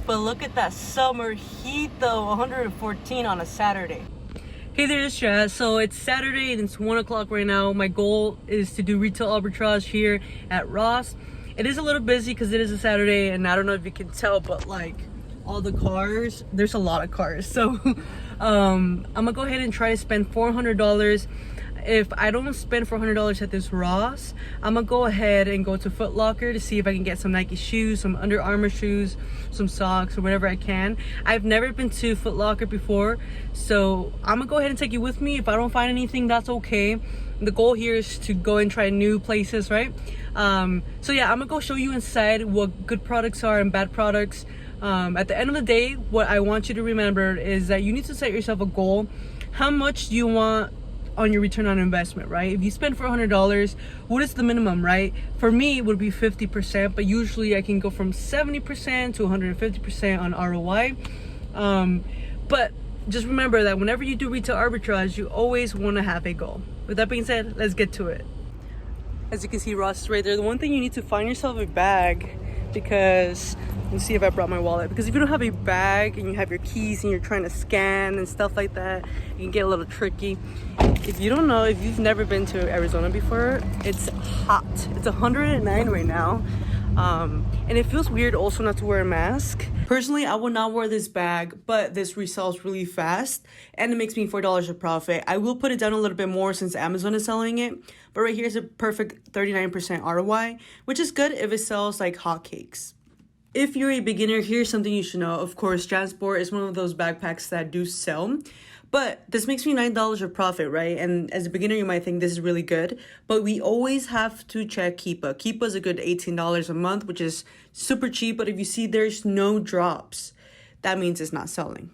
But look at that summer heat though, 114 on a Saturday. Hey there, it's Jazz. So it's Saturday and it's 1 o'clock right now. My goal is to do retail arbitrage here at Ross. It is a little busy because it is a Saturday, and I don't know if you can tell, but like all the cars, there's a lot of cars. So I'm gonna go ahead and try to spend $400. If I don't spend $400 at this Ross, I'm gonna go ahead and go to Foot Locker to see if I can get some Nike shoes, some Under Armour shoes, some socks, or whatever I can. I've never been to Foot Locker before, so I'm gonna go ahead and take you with me. If I don't find anything, that's okay. The goal here is to go and try new places, right? So yeah, I'm gonna go show you inside what good products are and bad products. At the end of the day, what I want you to remember is that you need to set yourself a goal. How much do you want on your return on investment, right? If you spend $400, what is the minimum, right? For me, it would be 50%, but usually I can go from 70% to 150% on ROI. But just remember that whenever you do retail arbitrage, you always want to have a goal. With that being said, let's get to it. As you can see, Ross is right there. The one thing you need to find yourself a bag, because let's see if I brought my wallet, because if you don't have a bag and you have your keys and you're trying to scan and stuff like that, it can get a little tricky. If you don't know, if you've never been to Arizona before, it's hot. It's 109 right now. And it feels weird also not to wear a mask. Personally, I would not wear this bag, but this resells really fast and it makes me $4 a profit. I will put it down a little bit more since Amazon is selling it, but right here is a perfect 39% ROI, which is good if it sells like hotcakes. If you're a beginner, here's something you should know. Of course, Jansport is one of those backpacks that do sell, but this makes me $9 of profit, right? And as a beginner, you might think this is really good, but we always have to check Keepa. Keepa is a good $18 a month, which is super cheap, but if you see there's no drops, that means it's not selling.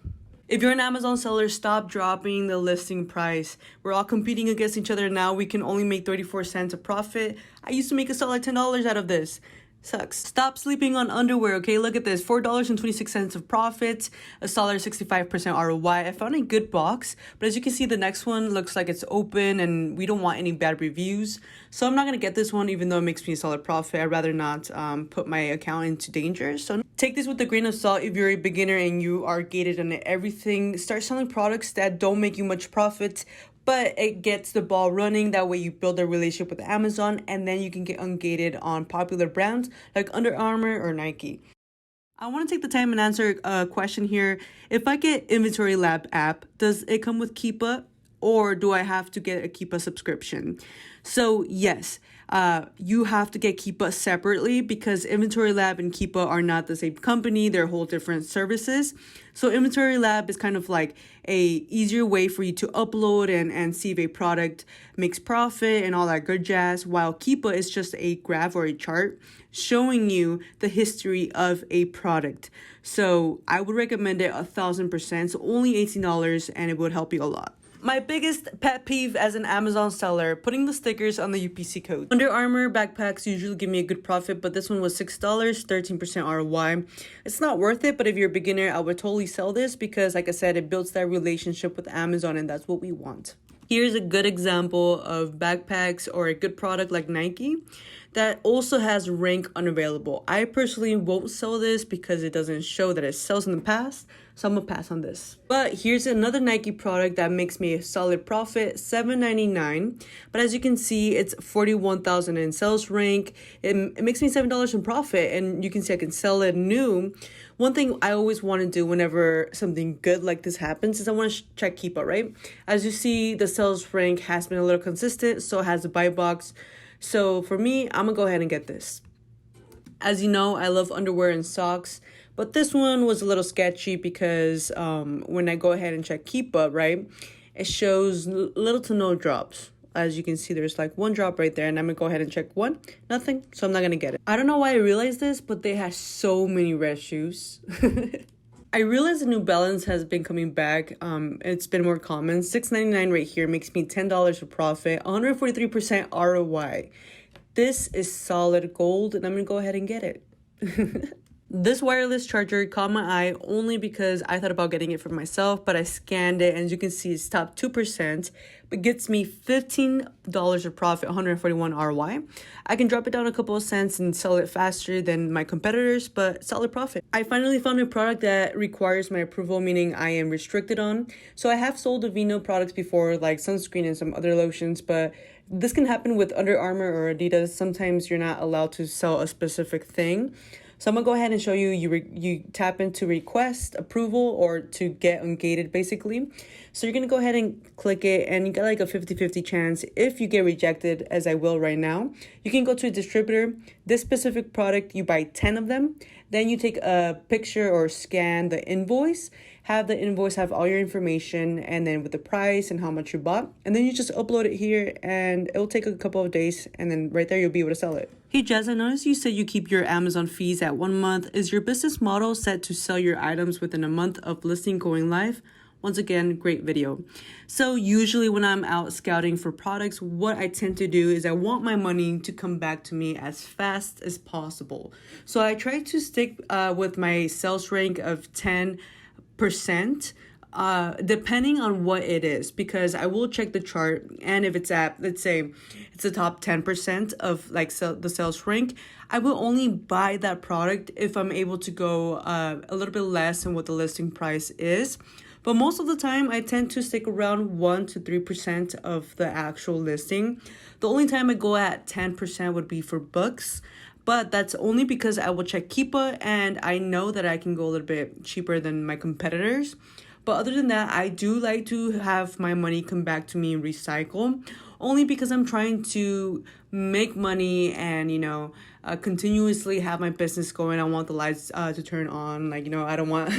If you're an Amazon seller, stop dropping the listing price. We're all competing against each other now. We can only make 34 cents a profit. I used to make a solid $10 out of this. Sucks. Stop sleeping on underwear, okay? Look at this, $4.26 of profit, a solid 65% ROI. I found a good box, but as you can see, the next one looks like it's open and we don't want any bad reviews. So I'm not gonna get this one, even though it makes me a solid profit. I'd rather not put my account into danger. So take this with a grain of salt if you're a beginner and you are gated on everything. Start selling products that don't make you much profit, but it gets the ball running. That way you build a relationship with Amazon and then you can get ungated on popular brands like Under Armour or Nike. I want to take the time and answer a question here. If I get Inventory Lab app, does it come with Keepa or do I have to get a Keepa subscription? So yes, you have to get Keepa separately because Inventory Lab and Keepa are not the same company. They're whole different services. So Inventory Lab is kind of like a easier way for you to upload and see if a product makes profit and all that good jazz, while Keepa is just a graph or a chart showing you the history of a product. So I would recommend it 1,000%. So only $18 and it would help you a lot. My biggest pet peeve as an Amazon seller, putting the stickers on the UPC code. Under Armour backpacks usually give me a good profit, but this one was $6, 13% ROI. It's not worth it, but if you're a beginner, I would totally sell this because, like I said, it builds that relationship with Amazon and that's what we want. Here's a good example of backpacks or a good product like Nike that also has rank unavailable. I personally won't sell this because it doesn't show that it sells in the past, so I'm gonna pass on this. But here's another Nike product that makes me a solid profit, $7.99. But as you can see, it's 41,000 in sales rank. It makes me $7 in profit, and you can see I can sell it new. One thing I always want to do whenever something good like this happens is I want to check Keepa, right? As you see, the sales rank has been a little consistent, so has the buy box. So for me, I'm gonna go ahead and get this. As you know, I love underwear and socks, but this one was a little sketchy because when I go ahead and check Keepa, right, it shows little to no drops. As you can see, there's like one drop right there, and I'm gonna go ahead and check one, nothing, so I'm not gonna get it. I don't know why I realized this, but they have so many red shoes. I realized the New Balance has been coming back. It's been more common. $6.99 right here makes me $10 of profit, 143% ROI. This is solid gold, and I'm gonna go ahead and get it. This wireless charger caught my eye only because I thought about getting it for myself, but I scanned it and as you can see it's top 2%, but gets me $15 of profit, 141 RY. I can drop it down a couple of cents and sell it faster than my competitors, but solid profit. I finally found a product that requires my approval, meaning I am restricted on. So I have sold Aveeno products before, like sunscreen and some other lotions, but this can happen with Under Armour or Adidas. Sometimes you're not allowed to sell a specific thing. So I'm gonna go ahead and show you, you tap into request approval or to get ungated basically. So you're gonna go ahead and click it and you got like a 50-50 chance. If you get rejected, as I will right now, you can go to a distributor. This specific product, you buy 10 of them. Then you take a picture or scan the invoice, have the invoice have all your information and then with the price and how much you bought. And then you just upload it here and it'll take a couple of days and then right there you'll be able to sell it. Hey Jazz, I noticed you said you keep your Amazon fees at 1 month. Is your business model set to sell your items within a month of listing going live? Once again, great video. So usually when I'm out scouting for products, what I tend to do is I want my money to come back to me as fast as possible. So I try to stick with my sales rank of 10%, depending on what it is, because I will check the chart, and if it's at, let's say it's the top 10% of like the sales rank, I will only buy that product if I'm able to go a little bit less than what the listing price is. But most of the time, I tend to stick around 1 to 3% of the actual listing. The only time I go at 10% would be for books, but that's only because I will check Keepa and I know that I can go a little bit cheaper than my competitors. But other than that, I do like to have my money come back to me and recycle, only because I'm trying to make money and, you know, continuously have my business going. I want the lights to turn on. Like, you know, I don't want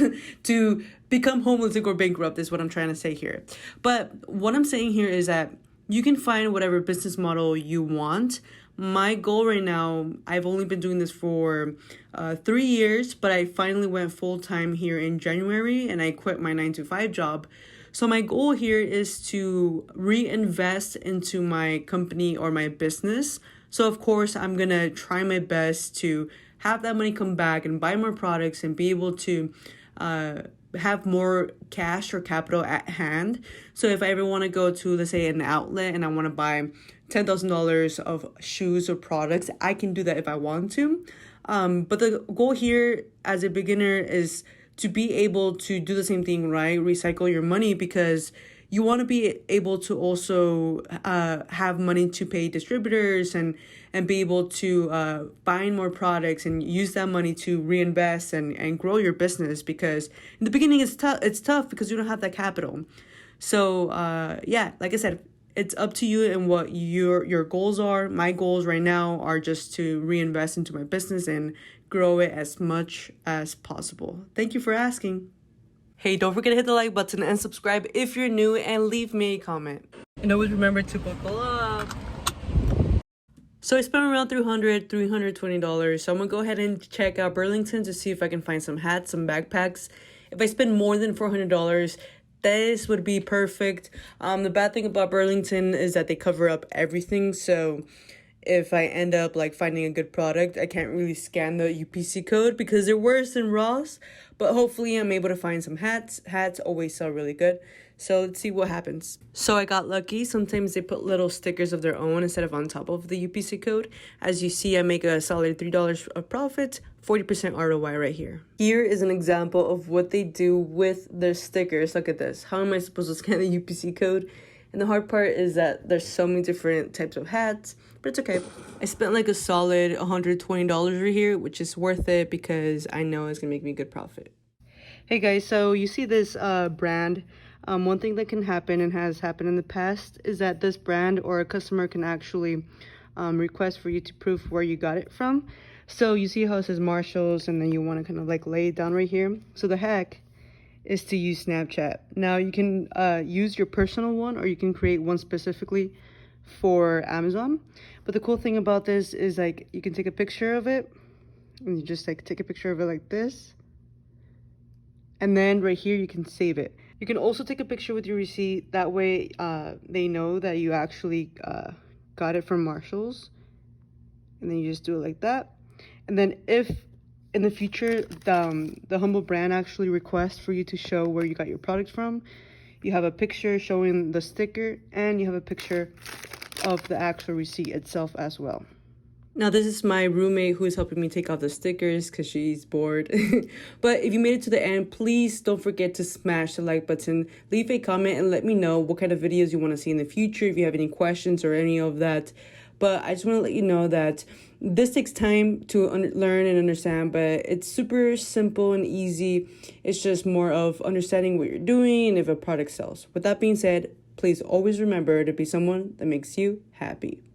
to become homeless or go bankrupt is what I'm trying to say here. But what I'm saying here is that you can find whatever business model you want. My goal right now, I've only been doing this for 3 years, but I finally went full-time here in January and I quit my 9-to-5 job. So my goal here is to reinvest into my company or my business. So of course, I'm going to try my best to have that money come back and buy more products and be able to have more cash or capital at hand. So if I ever want to go to, let's say, an outlet and I want to buy $10,000 of shoes or products, I can do that if I want to. But the goal here as a beginner is to be able to do the same thing, right? Recycle your money, because you want to be able to also have money to pay distributors and be able to find more products and use that money to reinvest and grow your business, because in the beginning it's tough because you don't have that capital. So yeah, like I said, it's up to you and what your goals are. My goals right now are just to reinvest into my business and grow it as much as possible. Thank you for asking. Hey, don't forget to hit the like button and subscribe if you're new, and leave me a comment. And always remember to buckle up. So I spent around $320. So I'm gonna go ahead and check out Burlington to see if I can find some hats, some backpacks. If I spend more than $400, this would be perfect. The bad thing about Burlington is that they cover up everything. So if I end up like finding a good product, I can't really scan the UPC code because they're worse than Ross. But hopefully I'm able to find some hats. Hats always sell really good. So let's see what happens. So I got lucky. Sometimes they put little stickers of their own instead of on top of the UPC code. As you see, I make a solid $3 of profit, 40% ROI right here. Here is an example of what they do with their stickers. Look at this. How am I supposed to scan the UPC code? And the hard part is that there's so many different types of hats, but it's okay. I spent like a solid $120 right here, which is worth it because I know it's gonna make me good profit. Hey guys, so you see this brand. One thing that can happen and has happened in the past is that this brand or a customer can actually request for you to prove where you got it from. So you see how it says Marshalls, and then you want to kind of like lay it down right here. So the hack is to use Snapchat. Now you can use your personal one, or you can create one specifically for Amazon. But the cool thing about this is like you can take a picture of it, and you just like take a picture of it like this, and then right here you can save it. You can also take a picture with your receipt. That way they know that you actually got it from Marshalls. And then you just do it like that. And then if in the future, the Humble brand actually requests for you to show where you got your product from. You have a picture showing the sticker, and you have a picture of the actual receipt itself as well. Now, this is my roommate who is helping me take off the stickers because she's bored. But if you made it to the end, please don't forget to smash the like button, leave a comment, and let me know what kind of videos you want to see in the future, if you have any questions or any of that. But I just want to let you know that this takes time to learn and understand, but it's super simple and easy. It's just more of understanding what you're doing and if a product sells. With that being said, please always remember to be someone that makes you happy.